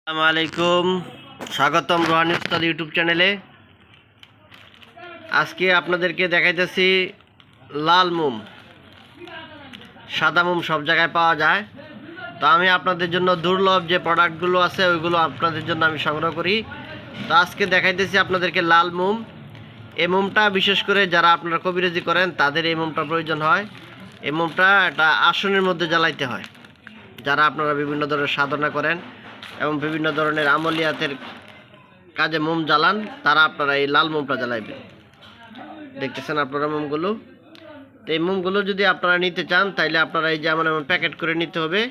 আসসালামু আলাইকুম, স্বাগতম রোহানি উস্তাদ ইউটিউব চ্যানেলে। আজকে আপনাদেরকে দেখাইতেছি লাল মোম। সাদা মোম সব জায়গায় পাওয়া যায়, তো আমি আপনাদের জন্য দুর্লভ যে প্রোডাক্টগুলো আছে ওইগুলো আপনাদের জন্য আমি সংগ্রহ করি। তো আজকে দেখাইতেছি আপনাদেরকে লাল মোম। এই মোমটা বিশেষ করে যারা আপনারা কবিরাজি করেন তাদের এই মোমটা প্রয়োজন হয়। এই মোমটা একটা আসনের মধ্যে জ্বালাইতে হয়। যারা আপনারা বিভিন্ন ধরনের সাধনা করেন এবং বিভিন্ন ধরনের আমলিয়াতের কাজে মোম জ্বালান, তারা আপনারা এই লাল মোমটা জ্বালাইবেন। দেখতেছেন আপনারা মোমগুলো। তো এই মোমগুলো যদি আপনারা নিতে চান তাইলে আপনারা এই যে এমন প্যাকেট করে নিতে হবে,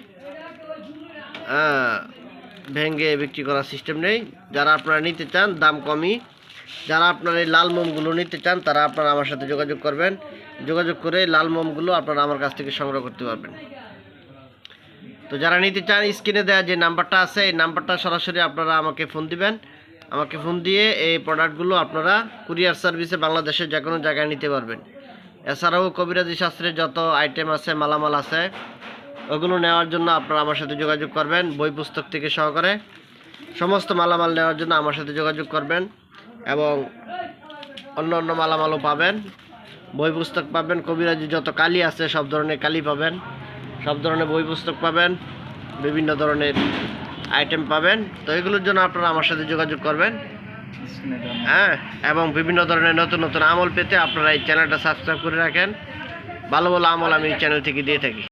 ভেঙে বিক্রি করার সিস্টেম নেই। যারা আপনারা নিতে চান দাম কমই, যারা আপনারা এই লাল মোমগুলো নিতে চান তারা আপনারা আমার সাথে যোগাযোগ করবেন। যোগাযোগ করে লাল মোমগুলো আপনারা আমার কাছ থেকে সংগ্রহ করতে পারবেন। তো যারা নিতে চান স্ক্রিনে দেওয়া যে নাম্বারটা আছে এই নাম্বারটা সরাসরি আপনারা আমাকে ফোন দিবেন। আমাকে ফোন দিয়ে এই প্রোডাক্টগুলো আপনারা কুরিয়ার সার্ভিসে বাংলাদেশের যে কোনো জায়গায় নিতে পারবেন। এছাড়াও কবিরাজি শাস্ত্রের যত আইটেম আছে, মালামাল আছে, ওগুলো নেওয়ার জন্য আপনারা আমার সাথে যোগাযোগ করবেন। বই পুস্তক থেকে সহকারে সমস্ত মালামাল নেওয়ার জন্য আমার সাথে যোগাযোগ করবেন। এবং অন্য অন্য মালামালও পাবেন, বই পুস্তক পাবেন, কবিরাজি যত কালি আছে সব ধরনের কালি পাবেন, সব ধরনের বই পুস্তক পাবেন, বিভিন্ন ধরনের আইটেম পাবেন। তো এগুলোর জন্য আপনারা আমার সাথে যোগাযোগ করবেন। এবং বিভিন্ন ধরনের নতুন নতুন আমল পেতে আপনারা এই চ্যানেলটা সাবস্ক্রাইব করে রাখেন। ভালো ভালো আমল আমি এই চ্যানেল থেকে দিয়ে থাকি।